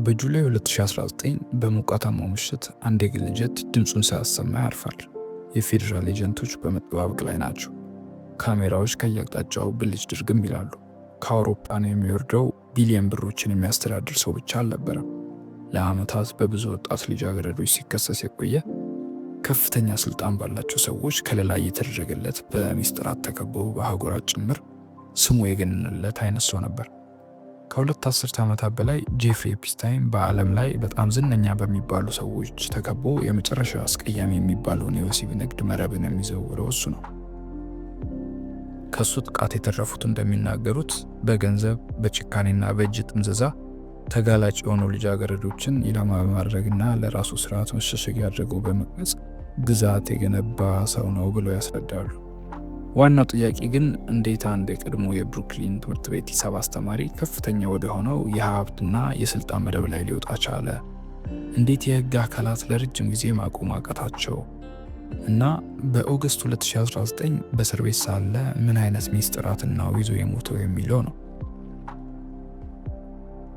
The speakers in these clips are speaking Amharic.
በጁላይ 2019 በሞቃታማው ምሽት አንድ የግል ጀት ድምፁን ሳያሰማ ያርፋል። የፌዴራል ኤጀንቶች በመጠባበቅ ላይ ናቸው። ካሜራዎች ከየአቅጣጫው ብልጭ ድርግም ይላሉ። ከአውሮፕላን የሚወርደው ቢሊየን ብሮችን የሚያስተዳድር ሰው ብቻ አልነበረም። ለዓመታት በብዙ ወጣት ልጃገረዶች ሲከሰስ የቆየ ከፍተኛ ስልጣን ባላቸው ሰዎች ከለላ እየተደረገለት በሚስጥራት ተከቦ በአህጉራት ጭምር ስሙ የገነነለት አይነት ሰው ነበር። ከሁለት አስርተ ዓመታት በላይ ጄፍሪ ኤፕስታይን በዓለም ላይ በጣም ዝነኛ በሚባሉ ሰዎች ተከቦ የመጨረሻ አስቀያሚ የሚባለውን የወሲብ ንግድ መረብን የሚዘውረው እሱ ነው። ከሱ ጥቃት የተረፉት እንደሚናገሩት በገንዘብ በጭካኔና በእጅ ጥምዘዛ ተጋላጭ የሆኑ ልጃገረዶችን ኢላማ በማድረግና ለራሱ ስርዓት መሸሸጊያ አድርገው በመቅረጽ ግዛት የገነባ ሰው ነው ብለው ያስረዳሉ። ዋናው ጥያቄ ግን እንዴት አንድ የቀድሞ የብሩክሊን ትምህርት ቤት ሂሳብ አስተማሪ ከፍተኛ ወደ ሆነው የሀብትና የስልጣን መደብ ላይ ሊወጣ ቻለ? እንዴት የህግ አካላት ለረጅም ጊዜ ማቆም አቃታቸው? እና በኦገስት 2019 በእስር ቤት ሳለ ምን አይነት ሚስጥራትና ይዞ የሞተው የሚለው ነው።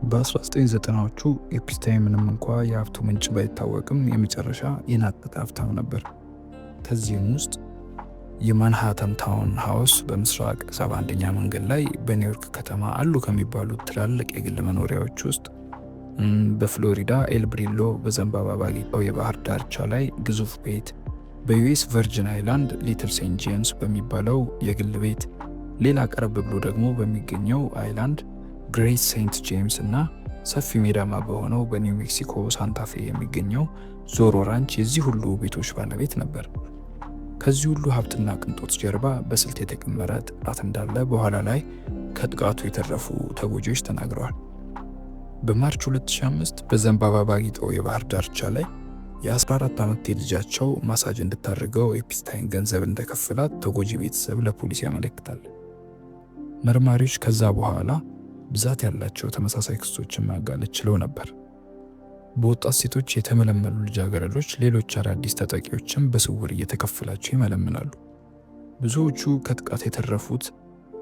በ1990ዎቹ ኤፕስታይን ምንም እንኳ የሀብቱ ምንጭ ባይታወቅም የመጨረሻ የናጠጠ ሀብታም ነበር። ከዚህም ውስጥ የማንሃተን ታውን ሃውስ በምስራቅ 71ኛ መንገድ ላይ በኒውዮርክ ከተማ አሉ ከሚባሉት ትላልቅ የግል መኖሪያዎች ውስጥ በፍሎሪዳ ኤልብሪሎ በዘንባባ ባጌጠው የባህር ዳርቻ ላይ ግዙፍ ቤት፣ በዩኤስ ቨርጅን አይላንድ ሊትል ሴንት ጄምስ በሚባለው የግል ቤት፣ ሌላ ቀረብ ብሎ ደግሞ በሚገኘው አይላንድ ግሬት ሴንት ጄምስ እና ሰፊ ሜዳማ በሆነው በኒው ሜክሲኮ ሳንታፌ የሚገኘው ዞሮ ራንች የዚህ ሁሉ ቤቶች ባለቤት ነበር። ከዚህ ሁሉ ሀብትና ቅንጦት ጀርባ በስልት የተቀመረ ጥቃት እንዳለ በኋላ ላይ ከጥቃቱ የተረፉ ተጎጂዎች ተናግረዋል። በማርች 2005 በዘንባባ ባጌጠው የባህር ዳርቻ ላይ የ14 ዓመት ልጃቸው ማሳጅ እንድታደርገው ኤፕስታይን ገንዘብ እንደከፈላት ተጎጂ ቤተሰብ ለፖሊስ ያመለክታል። መርማሪዎች ከዛ በኋላ ብዛት ያላቸው ተመሳሳይ ክሶችን ማጋለጥ ችለው ነበር። በወጣት ሴቶች የተመለመሉ ልጃገረዶች ሌሎች አዳዲስ ተጠቂዎችን በስውር እየተከፈላቸው ይመለምላሉ። ብዙዎቹ ከጥቃት የተረፉት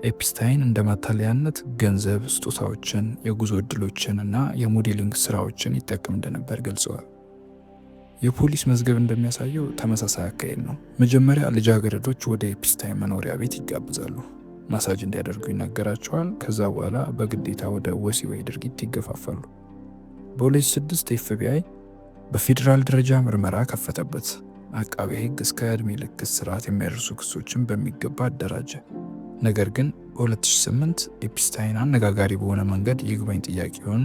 ኤፕስታይን እንደ ማታለያነት ገንዘብ፣ ስጦታዎችን፣ የጉዞ ዕድሎችን እና የሞዴሊንግ ስራዎችን ይጠቀም እንደነበር ገልጸዋል። የፖሊስ መዝገብ እንደሚያሳየው ተመሳሳይ አካሄድ ነው። መጀመሪያ ልጃገረዶች ወደ ኤፕስታይን መኖሪያ ቤት ይጋብዛሉ፣ ማሳጅ እንዲያደርጉ ይነገራቸዋል። ከዛ በኋላ በግዴታ ወደ ወሲባዊ ድርጊት ይገፋፋሉ። በ2006 ኤፍቢአይ በፌዴራል ደረጃ ምርመራ ከፈተበት። አቃቤ ሕግ እስከ ዕድሜ ልክ እስራት የሚያደርሱ ክሶችን በሚገባ አደራጀ። ነገር ግን በ2008 ኤፕስታይን አነጋጋሪ በሆነ መንገድ ይግባኝ ጥያቄውን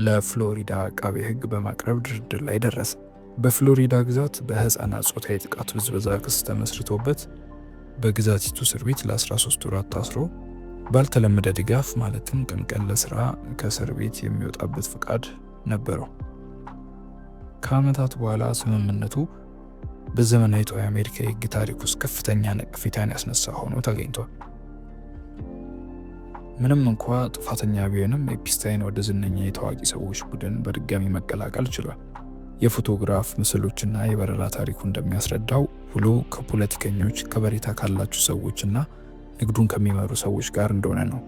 ለፍሎሪዳ አቃቤ ሕግ በማቅረብ ድርድር ላይ ደረሰ። በፍሎሪዳ ግዛት በህፃናት ጾታዊ ጥቃት ብዝበዛ ክስ ተመስርቶበት በግዛቲቱ እስር ቤት ለ13 ወራት ታስሮ ባልተለመደ ድጋፍ ማለትም ቀን ቀን ለስራ ከእስር ቤት የሚወጣበት ፍቃድ ነበረው። ከዓመታት በኋላ ስምምነቱ በዘመናዊቷ የአሜሪካ የህግ ታሪክ ውስጥ ከፍተኛ ነቀፌታን ያስነሳ ሆኖ ተገኝቷል። ምንም እንኳ ጥፋተኛ ቢሆንም ኤፕስታይን ወደ ዝነኛ የታዋቂ ሰዎች ቡድን በድጋሚ መቀላቀል ችሏል። የፎቶግራፍ ምስሎችና የበረራ ታሪኩ እንደሚያስረዳው ውሎ ከፖለቲከኞች፣ ከበሬታ ካላቸው ሰዎችና ንግዱን ከሚመሩ ሰዎች ጋር እንደሆነ ነው።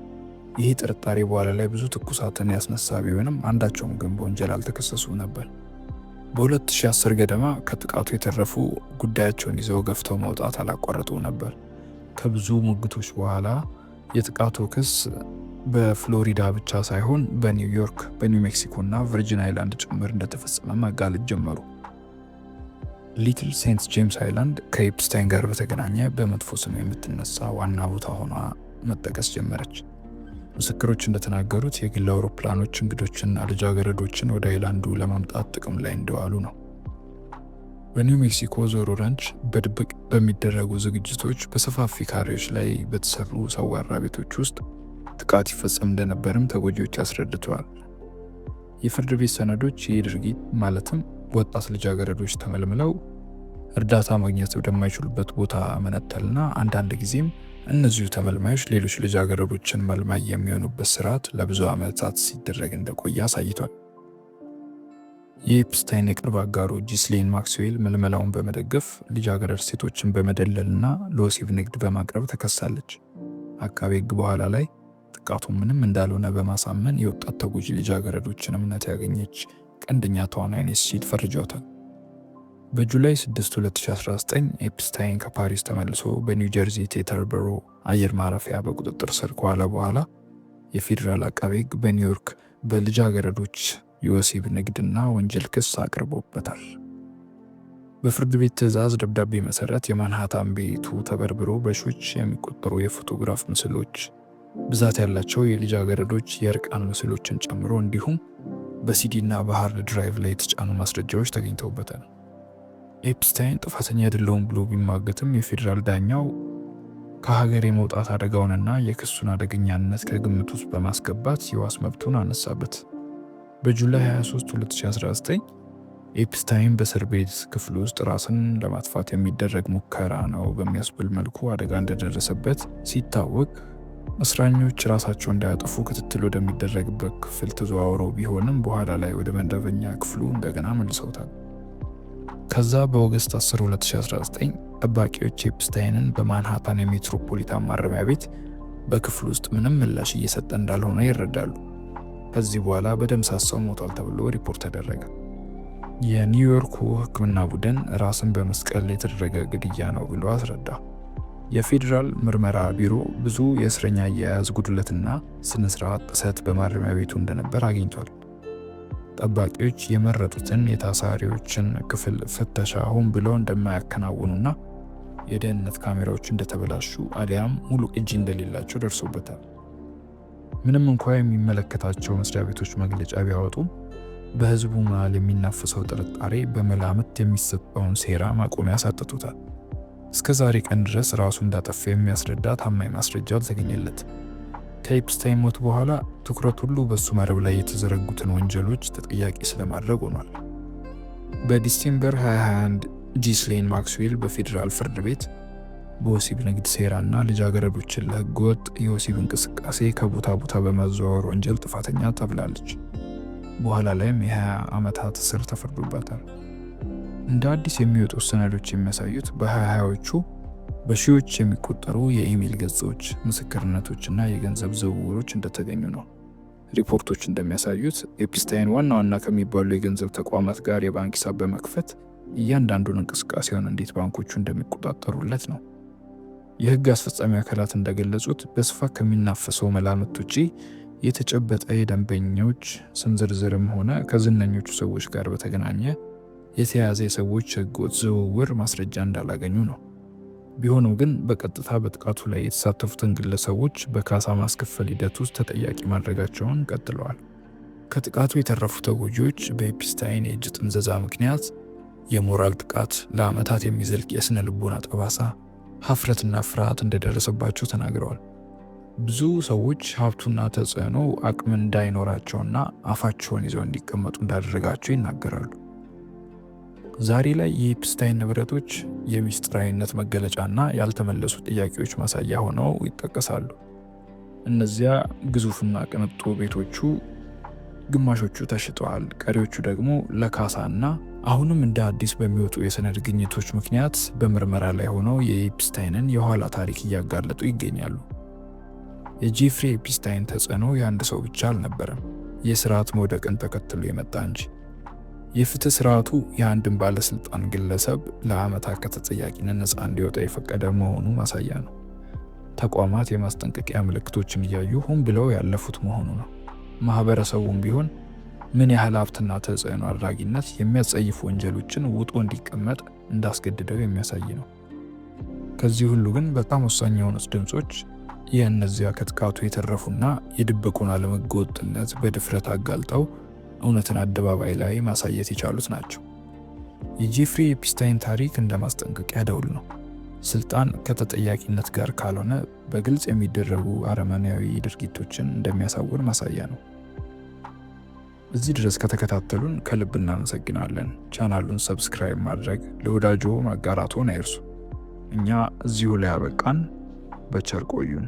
ይህ ጥርጣሬ በኋላ ላይ ብዙ ትኩሳትን ያስነሳ ቢሆንም አንዳቸውም ግን በወንጀል አልተከሰሱም ነበር። በ2010 ገደማ ከጥቃቱ የተረፉ ጉዳያቸውን ይዘው ገፍተው መውጣት አላቋረጡ ነበር። ከብዙ ሙግቶች በኋላ የጥቃቱ ክስ በፍሎሪዳ ብቻ ሳይሆን በኒውዮርክ፣ በኒው ሜክሲኮ እና ቨርጂን አይላንድ ጭምር እንደተፈጸመ መጋለጥ ጀመሩ። ሊትል ሴንት ጄምስ አይላንድ ከኤፕስታይን ጋር በተገናኘ በመጥፎ ስም የምትነሳ ዋና ቦታ ሆኗ መጠቀስ ጀመረች። ምስክሮች እንደተናገሩት የግል አውሮፕላኖች እንግዶችና ልጃገረዶችን ወደ አይላንዱ ለማምጣት ጥቅም ላይ እንደዋሉ ነው። በኒው ሜክሲኮ ዞሮ ራንች በድብቅ በሚደረጉ ዝግጅቶች በሰፋፊ ካሬዎች ላይ በተሰሩ ሰዋራ ቤቶች ውስጥ ጥቃት ይፈጸም እንደነበርም ተጎጂዎች አስረድተዋል። የፍርድ ቤት ሰነዶች ይህ ድርጊት ማለትም ወጣት ልጃገረዶች ተመልምለው እርዳታ ማግኘት ወደማይችሉበት ቦታ መነጠልና አንዳንድ ጊዜም እነዚሁ ተመልማዮች ሌሎች ልጃገረዶችን መልማይ የሚሆኑበት ስርዓት ለብዙ ዓመታት ሲደረግ እንደቆየ አሳይቷል። የኤፕስታይን የቅርብ አጋሩ ጂስሌን ማክስዌል ምልመላውን በመደገፍ ልጃገረድ ሴቶችን በመደለልና ለወሲብ ንግድ በማቅረብ ተከሳለች። አቃቤ ሕግ በኋላ ላይ ጥቃቱ ምንም እንዳልሆነ በማሳመን የወጣት ተጎጂ ልጃገረዶችን እምነት ያገኘች ቀንደኛ ተዋናይ ነች ሲል ፈርጇታል። በጁላይ 6 2019 ኤፕስታይን ከፓሪስ ተመልሶ በኒው ጀርዚ ቴተርበሮ አየር ማረፊያ በቁጥጥር ስር ከዋለ በኋላ የፌዴራል አቃቤ ሕግ በኒውዮርክ በልጃገረዶች የወሲብ ንግድና ወንጀል ክስ አቅርቦበታል። በፍርድ ቤት ትዕዛዝ ደብዳቤ መሰረት የማንሃታን ቤቱ ተበርብሮ በሺዎች የሚቆጠሩ የፎቶግራፍ ምስሎች፣ ብዛት ያላቸው የልጃገረዶች የእርቃን ምስሎችን ጨምሮ እንዲሁም በሲዲና በሃርድ ድራይቭ ላይ የተጫኑ ማስረጃዎች ተገኝተውበታል። ኤፕስታይን ጥፋተኛ አይደለሁም ብሎ ቢሟገትም የፌዴራል ዳኛው ከሀገር የመውጣት አደጋውንና የክሱን አደገኛነት ከግምት ውስጥ በማስገባት የዋስ መብቱን አነሳበት። በጁላይ 23 2019 ኤፕስታይን በእስር ቤት ክፍል ውስጥ ራስን ለማጥፋት የሚደረግ ሙከራ ነው በሚያስብል መልኩ አደጋ እንደደረሰበት ሲታወቅ እስረኞች ራሳቸው እንዳያጠፉ ክትትል ወደሚደረግበት ክፍል ተዘዋውረው ቢሆንም በኋላ ላይ ወደ መደበኛ ክፍሉ እንደገና መልሰውታል። ከዛ በኦገስት 10 2019 ጠባቂዎች ኤፕስታይንን በማንሃታን የሜትሮፖሊታን ማረሚያ ቤት በክፍል ውስጥ ምንም ምላሽ እየሰጠ እንዳልሆነ ይረዳሉ። ከዚህ በኋላ በደምሳሳው ሞቷል ተብሎ ሪፖርት ተደረገ። የኒውዮርኩ ሕክምና ቡድን ራስን በመስቀል የተደረገ ግድያ ነው ብሎ አስረዳ። የፌዴራል ምርመራ ቢሮ ብዙ የእስረኛ አያያዝ ጉድለትና ስነስርዓት ጥሰት በማረሚያ ቤቱ እንደነበር አግኝቷል። ጠባቂዎች የመረጡትን የታሳሪዎችን ክፍል ፍተሻ ሆን ብለው እንደማያከናውኑና የደህንነት ካሜራዎች እንደተበላሹ አሊያም ሙሉ ቅጂ እንደሌላቸው ደርሶበታል። ምንም እንኳ የሚመለከታቸው መስሪያ ቤቶች መግለጫ ቢያወጡም በህዝቡ መሃል የሚናፈሰው ጥርጣሬ በመላምት የሚሰጠውን ሴራ ማቆሚያ ሳጥቶታል። እስከ ዛሬ ቀን ድረስ ራሱ እንዳጠፋ የሚያስረዳ ታማኝ ማስረጃ አልተገኘለት። ከኤፕስታይን ሞት በኋላ ትኩረት ሁሉ በሱ መረብ ላይ የተዘረጉትን ወንጀሎች ተጠያቂ ስለማድረግ ሆኗል። በዲሴምበር 2021 ጂስሌን ማክስዌል በፌዴራል ፍርድ ቤት በወሲብ ንግድ ሴራና ልጃገረዶችን ለህገወጥ የወሲብ እንቅስቃሴ ከቦታ ቦታ በማዘዋወር ወንጀል ጥፋተኛ ተብላለች። በኋላ ላይም የ20 ዓመታት እስር ተፈርዶባታል። እንደ አዲስ የሚወጡ ሰነዶች የሚያሳዩት በ2020ዎቹ በሺዎች የሚቆጠሩ የኢሜል ገጾች፣ ምስክርነቶችና የገንዘብ ዝውውሮች እንደተገኙ ነው። ሪፖርቶች እንደሚያሳዩት ኤፕስታይን ዋና ዋና ከሚባሉ የገንዘብ ተቋማት ጋር የባንክ ሂሳብ በመክፈት እያንዳንዱን እንቅስቃሴውን እንዴት ባንኮቹ እንደሚቆጣጠሩለት ነው። የህግ አስፈጻሚ አካላት እንደገለጹት በስፋት ከሚናፈሰው መላምት ውጪ የተጨበጠ የደንበኞች ስም ዝርዝርም ሆነ ከዝነኞቹ ሰዎች ጋር በተገናኘ የተያዘ የሰዎች ህገወጥ ዝውውር ማስረጃ እንዳላገኙ ነው። ቢሆንም ግን በቀጥታ በጥቃቱ ላይ የተሳተፉትን ግለሰቦች በካሳ ማስከፈል ሂደት ውስጥ ተጠያቂ ማድረጋቸውን ቀጥለዋል። ከጥቃቱ የተረፉ ተጎጂዎች በኤፕስታይን የእጅ ጥምዘዛ ምክንያት የሞራል ጥቃት፣ ለዓመታት የሚዘልቅ የስነ ልቦና ጠባሳ፣ ሀፍረትና ፍርሃት እንደደረሰባቸው ተናግረዋል። ብዙ ሰዎች ሀብቱና ተጽዕኖ አቅም እንዳይኖራቸውና አፋቸውን ይዘው እንዲቀመጡ እንዳደረጋቸው ይናገራሉ። ዛሬ ላይ የኤፕስታይን ንብረቶች የሚስጥራዊነት መገለጫና ያልተመለሱ ጥያቄዎች ማሳያ ሆነው ይጠቀሳሉ። እነዚያ ግዙፍና ቅንጡ ቤቶቹ ግማሾቹ ተሽጠዋል፣ ቀሪዎቹ ደግሞ ለካሳና አሁንም እንደ አዲስ በሚወጡ የሰነድ ግኝቶች ምክንያት በምርመራ ላይ ሆነው የኤፕስታይንን የኋላ ታሪክ እያጋለጡ ይገኛሉ። የጄፍሪ ኤፕስታይን ተጽዕኖ የአንድ ሰው ብቻ አልነበረም፣ የስርዓት መውደቅን ተከትሎ የመጣ እንጂ። የፍትህ ስርዓቱ የአንድን ባለስልጣን ግለሰብ ለዓመታት ከተጠያቂነት ነፃ እንዲወጣ የፈቀደ መሆኑ ማሳያ ነው። ተቋማት የማስጠንቀቂያ ምልክቶችን እያዩ ሆን ብለው ያለፉት መሆኑ ነው። ማህበረሰቡም ቢሆን ምን ያህል ሀብትና ተጽዕኖ አድራጊነት የሚያጸይፉ ወንጀሎችን ውጦ እንዲቀመጥ እንዳስገድደው የሚያሳይ ነው። ከዚህ ሁሉ ግን በጣም ወሳኝ የሆኑት ድምጾች የእነዚያ ከጥቃቱ የተረፉና የድብቁን አለመገወጥነት በድፍረት አጋልጠው እውነትን አደባባይ ላይ ማሳየት የቻሉት ናቸው። የጄፍሪ ኤፕስታይን ታሪክ እንደ ማስጠንቀቂያ ደውል ነው። ስልጣን ከተጠያቂነት ጋር ካልሆነ በግልጽ የሚደረጉ አረመኔያዊ ድርጊቶችን እንደሚያሳውር ማሳያ ነው። እዚህ ድረስ ከተከታተሉን ከልብ እናመሰግናለን። ቻናሉን ሰብስክራይብ ማድረግ፣ ለወዳጆ ማጋራቶን አይርሱ። እኛ እዚሁ ላይ አበቃን። በቸር ቆዩን።